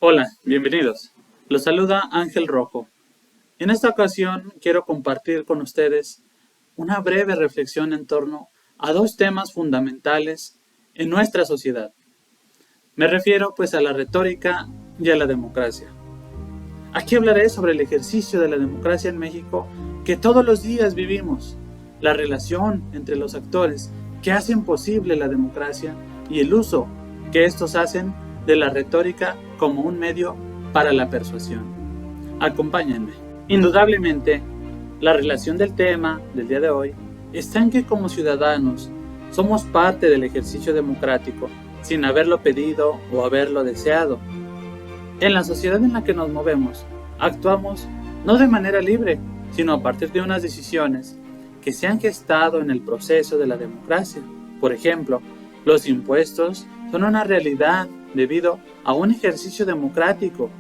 Hola, bienvenidos. Los saluda Ángel Rojo. En esta ocasión quiero compartir con ustedes una breve reflexión en torno a dos temas fundamentales en nuestra sociedad. Me refiero pues a la retórica y a la democracia. Aquí hablaré sobre el ejercicio de la democracia en México que todos los días vivimos, la relación entre los actores que hacen posible la democracia y el uso que estos hacen de la retórica como un medio para la persuasión. Acompáñenme. Indudablemente, la relación del tema del día de hoy está en que como ciudadanos somos parte del ejercicio democrático sin haberlo pedido o haberlo deseado. En la sociedad en la que nos movemos, actuamos no de manera libre, sino a partir de unas decisiones que se han gestado en el proceso de la democracia. Por ejemplo, los impuestos son una realidad debido a un ejercicio democrático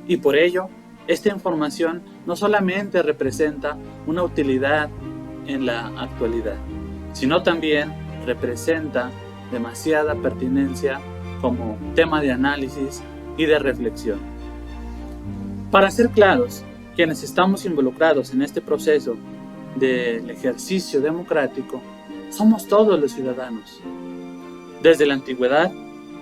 y por ello esta información no solamente representa una utilidad en la actualidad, sino también representa demasiada pertinencia como tema de análisis y de reflexión. Para ser claros, quienes estamos involucrados en este proceso del ejercicio democrático somos todos los ciudadanos. Desde la antigüedad,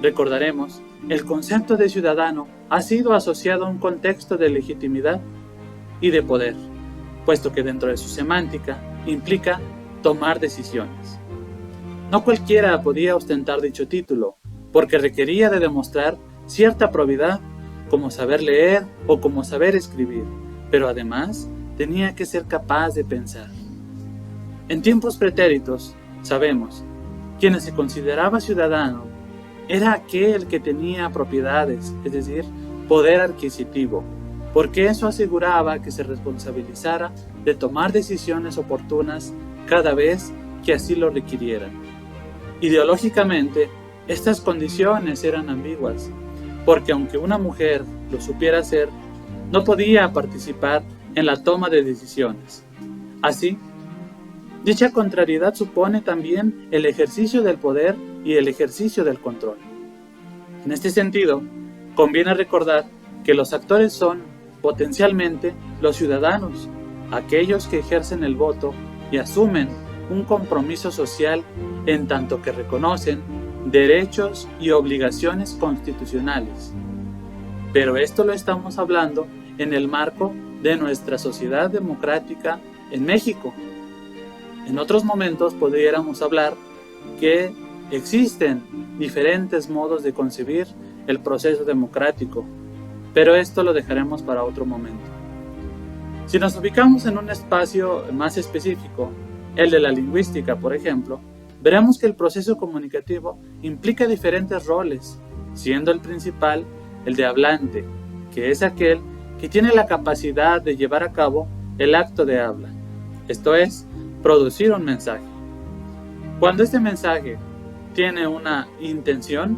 recordaremos, el concepto de ciudadano ha sido asociado a un contexto de legitimidad y de poder, puesto que dentro de su semántica implica tomar decisiones. No cualquiera podía ostentar dicho título, porque requería de demostrar cierta probidad, como saber leer o como saber escribir, pero además tenía que ser capaz de pensar. En tiempos pretéritos, sabemos, quien se consideraba ciudadano era aquel que tenía propiedades, es decir, poder adquisitivo, porque eso aseguraba que se responsabilizara de tomar decisiones oportunas cada vez que así lo requirieran. Ideológicamente, estas condiciones eran ambiguas, porque aunque una mujer lo supiera hacer, no podía participar en la toma de decisiones. Así, dicha contrariedad supone también el ejercicio del poder y el ejercicio del control. En este sentido, conviene recordar que los actores son, potencialmente, los ciudadanos, aquellos que ejercen el voto y asumen un compromiso social en tanto que reconocen derechos y obligaciones constitucionales. Pero esto lo estamos hablando en el marco de nuestra sociedad democrática en México. En otros momentos podríamos hablar que existen diferentes modos de concebir el proceso democrático, pero esto lo dejaremos para otro momento. Si nos ubicamos en un espacio más específico, el de la lingüística, por ejemplo, veremos que el proceso comunicativo implica diferentes roles, siendo el principal el de hablante, que es aquel que tiene la capacidad de llevar a cabo el acto de habla, esto es, producir un mensaje. Cuando este mensaje tiene una intención,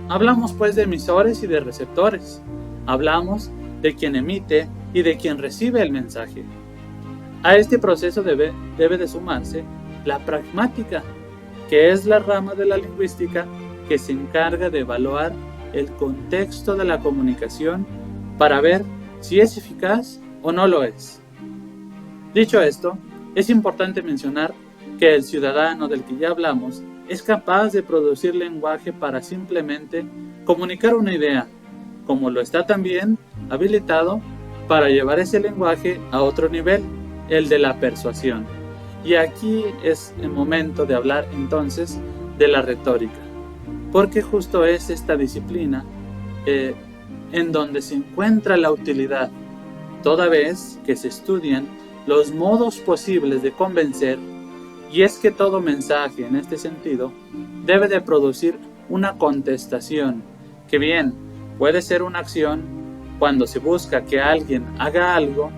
hablamos pues de emisores y de receptores. Hablamos de quien emite y de quien recibe el mensaje. A este proceso debe de sumarse la pragmática, que es la rama de la lingüística que se encarga de evaluar el contexto de la comunicación para ver si es eficaz o no lo es. Dicho esto, es importante mencionar que el ciudadano del que ya hablamos es capaz de producir lenguaje para simplemente comunicar una idea, como lo está también habilitado para llevar ese lenguaje a otro nivel, el de la persuasión. Y aquí es el momento de hablar entonces de la retórica, porque justo es esta disciplina en donde se encuentra la utilidad, toda vez que se estudian los modos posibles de convencer, y es que todo mensaje en este sentido debe de producir una contestación, que bien puede ser una acción cuando se busca que alguien haga algo,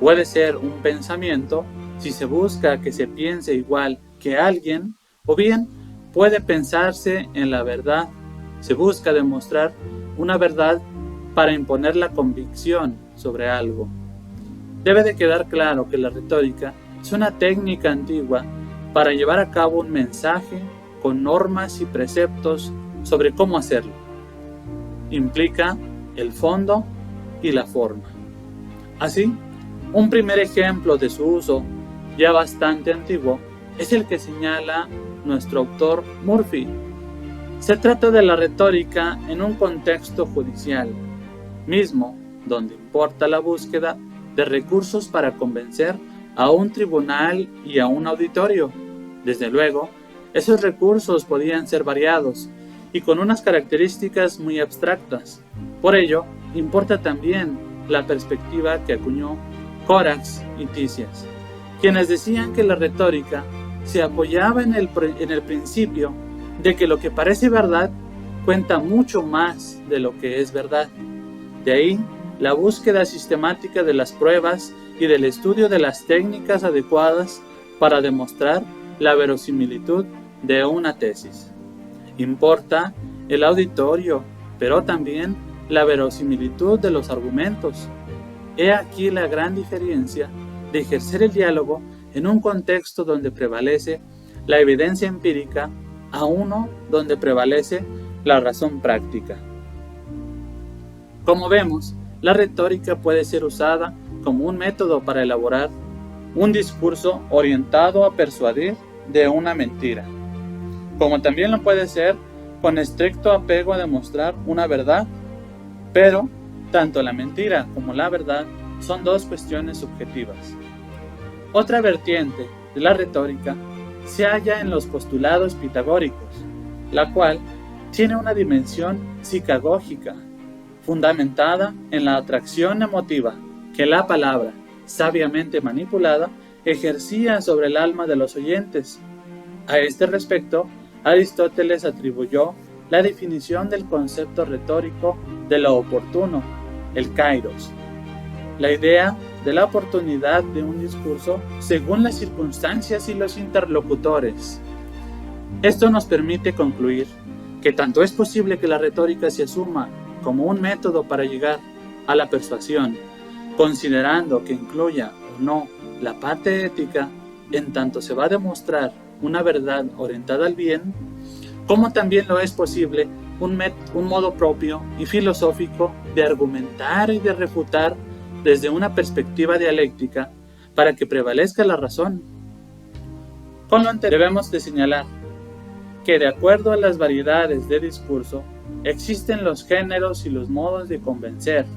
puede ser un pensamiento si se busca que se piense igual que alguien, o bien puede pensarse en la verdad, se busca demostrar una verdad para imponer la convicción sobre algo. Debe de quedar claro que la retórica es una técnica antigua para llevar a cabo un mensaje con normas y preceptos sobre cómo hacerlo. Implica el fondo y la forma. Así, un primer ejemplo de su uso, ya bastante antiguo, es el que señala nuestro autor Murphy. Se trata de la retórica en un contexto judicial, mismo donde importa la búsqueda de recursos para convencer a un tribunal y a un auditorio. Desde luego, esos recursos podían ser variados y con unas características muy abstractas. Por ello, importa también la perspectiva que acuñó Corax y Tisias, quienes decían que la retórica se apoyaba en el principio de que lo que parece verdad cuenta mucho más de lo que es verdad. De ahí la búsqueda sistemática de las pruebas y del estudio de las técnicas adecuadas para demostrar la verosimilitud de una tesis. Importa el auditorio, pero también la verosimilitud de los argumentos. He aquí la gran diferencia de ejercer el diálogo en un contexto donde prevalece la evidencia empírica a uno donde prevalece la razón práctica. Como vemos, la retórica puede ser usada como un método para elaborar un discurso orientado a persuadir de una mentira, como también lo puede ser con estricto apego a demostrar una verdad, pero tanto la mentira como la verdad son dos cuestiones subjetivas. Otra vertiente de la retórica se halla en los postulados pitagóricos, la cual tiene una dimensión psicagógica, fundamentada en la atracción emotiva que la palabra, sabiamente manipulada, ejercía sobre el alma de los oyentes. A este respecto, Aristóteles atribuyó la definición del concepto retórico de lo oportuno, el kairos, la idea de la oportunidad de un discurso según las circunstancias y los interlocutores. Esto nos permite concluir que tanto es posible que la retórica se asuma como un método para llegar a la persuasión, considerando que incluya o no la parte ética, en tanto se va a demostrar una verdad orientada al bien, como también lo es posible un modo propio y filosófico de argumentar y de refutar desde una perspectiva dialéctica para que prevalezca la razón. Con lo anterior debemos de señalar que de acuerdo a las variedades de discurso existen los géneros y los modos de convencer.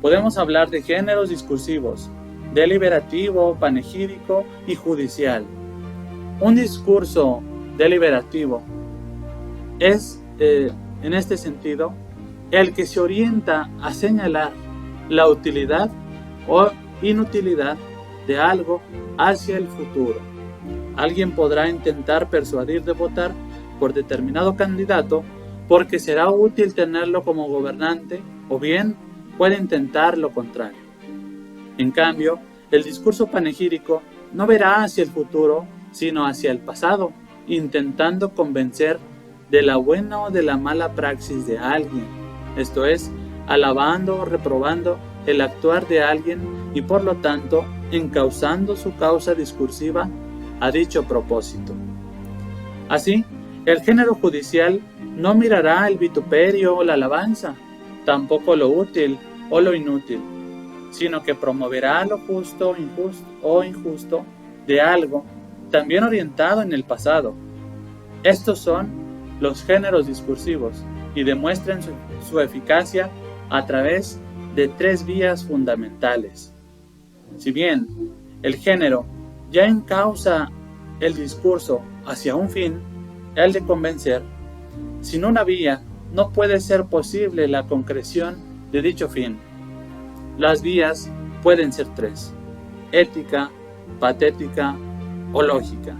Podemos hablar de géneros discursivos, deliberativo, panegírico y judicial. Un discurso deliberativo es, en este sentido, el que se orienta a señalar la utilidad o inutilidad de algo hacia el futuro. Alguien podrá intentar persuadir de votar por determinado candidato porque será útil tenerlo como gobernante, o bien puede intentar lo contrario. En cambio, el discurso panegírico no verá hacia el futuro, sino hacia el pasado, intentando convencer de la buena o de la mala praxis de alguien, esto es, alabando o reprobando el actuar de alguien y por lo tanto encauzando su causa discursiva a dicho propósito. Así, el género judicial no mirará el vituperio o la alabanza, tampoco lo útil o lo inútil, sino que promoverá lo justo o injusto de algo, también orientado en el pasado. Estos son los géneros discursivos y demuestran su eficacia a través de tres vías fundamentales. Si bien el género ya encausa el discurso hacia un fin, el de convencer, sin una vía no puede ser posible la concreción de dicho fin. Las vías pueden ser tres: ética, patética o lógica.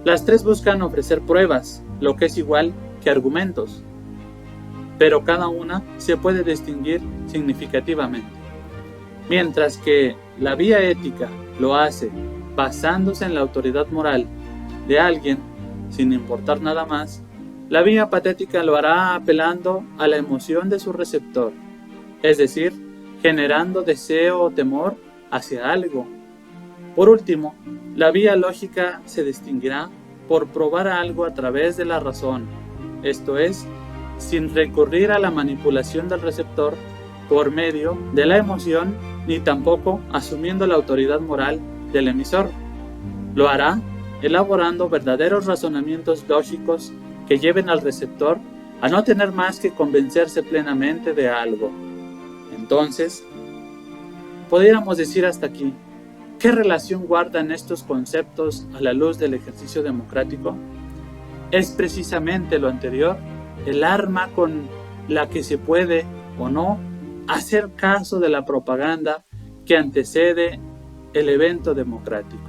Las tres buscan ofrecer pruebas, lo que es igual que argumentos, pero cada una se puede distinguir significativamente. Mientras que la vía ética lo hace basándose en la autoridad moral de alguien, sin importar nada más, la vía patética lo hará apelando a la emoción de su receptor, es decir, generando deseo o temor hacia algo. Por último, la vía lógica se distinguirá por probar algo a través de la razón, esto es, sin recurrir a la manipulación del receptor por medio de la emoción, ni tampoco asumiendo la autoridad moral del emisor. Lo hará elaborando verdaderos razonamientos lógicos que lleven al receptor a no tener más que convencerse plenamente de algo. Entonces, podríamos decir hasta aquí, ¿qué relación guardan estos conceptos a la luz del ejercicio democrático? Es precisamente lo anterior, el arma con la que se puede o no hacer caso de la propaganda que antecede el evento democrático,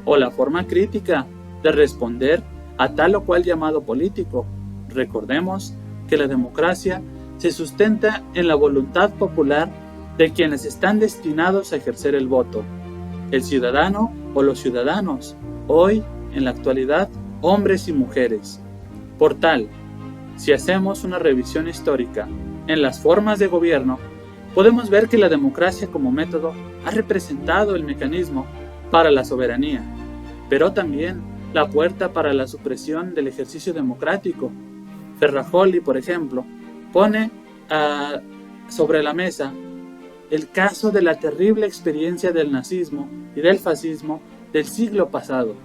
o la forma crítica de responder a tal o cual llamado político. Recordemos que la democracia se sustenta en la voluntad popular de quienes están destinados a ejercer el voto, el ciudadano o los ciudadanos, hoy, en la actualidad, hombres y mujeres. Por tal, si hacemos una revisión histórica en las formas de gobierno, podemos ver que la democracia como método ha representado el mecanismo para la soberanía, pero también la puerta para la supresión del ejercicio democrático. Ferrajoli, por ejemplo, pone sobre la mesa el caso de la terrible experiencia del nazismo y del fascismo del siglo pasado,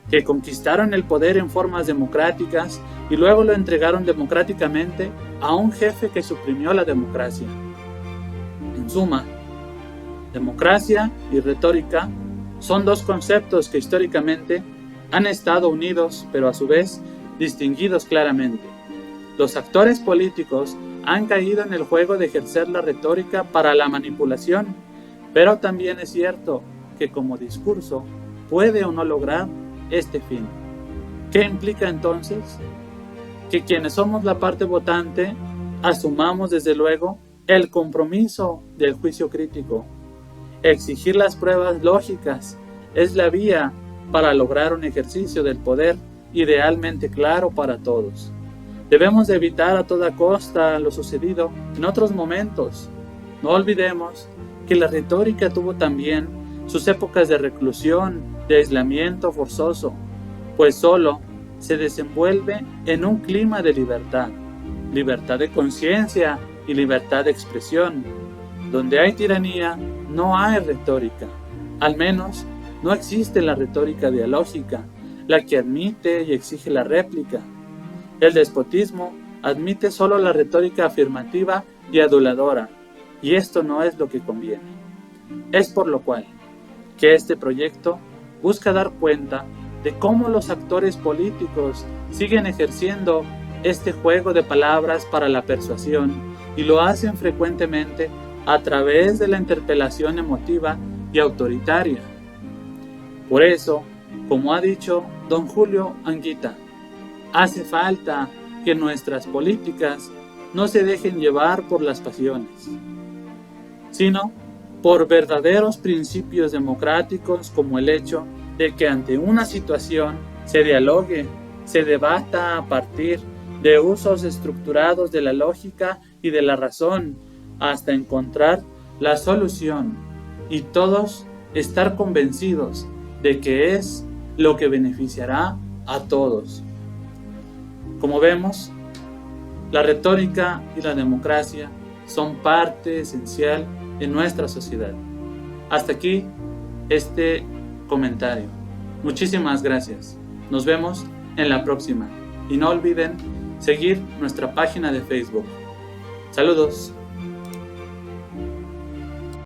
que conquistaron el poder en formas democráticas y luego lo entregaron democráticamente a un jefe que suprimió la democracia. En suma, democracia y retórica son dos conceptos que históricamente han estado unidos, pero a su vez distinguidos claramente. Los actores políticos han caído en el juego de ejercer la retórica para la manipulación, pero también es cierto que como discurso puede o no lograr este fin. ¿Qué implica entonces? Que quienes somos la parte votante asumamos desde luego el compromiso del juicio crítico. Exigir las pruebas lógicas es la vía para lograr un ejercicio del poder idealmente claro para todos. Debemos de evitar a toda costa lo sucedido en otros momentos. No olvidemos que la retórica tuvo también sus épocas de reclusión, de aislamiento forzoso, pues solo se desenvuelve en un clima de libertad de conciencia y libertad de expresión. Donde hay tiranía, no hay retórica. Al menos, no existe la retórica dialógica, la que admite y exige la réplica. El despotismo admite solo la retórica afirmativa y aduladora, y esto no es lo que conviene. Es por lo cual que este proyecto busca dar cuenta de cómo los actores políticos siguen ejerciendo este juego de palabras para la persuasión y lo hacen frecuentemente a través de la interpelación emotiva y autoritaria. Por eso, como ha dicho don Julio Anguita, hace falta que nuestras políticas no se dejen llevar por las pasiones, sino por verdaderos principios democráticos como el hecho de que ante una situación se dialogue, se debata a partir de usos estructurados de la lógica y de la razón hasta encontrar la solución y todos estar convencidos de que es lo que beneficiará a todos. Como vemos, la retórica y la democracia son parte esencial en nuestra sociedad. Hasta aquí este comentario. Muchísimas gracias. Nos vemos en la próxima. Y no olviden seguir nuestra página de Facebook. Saludos.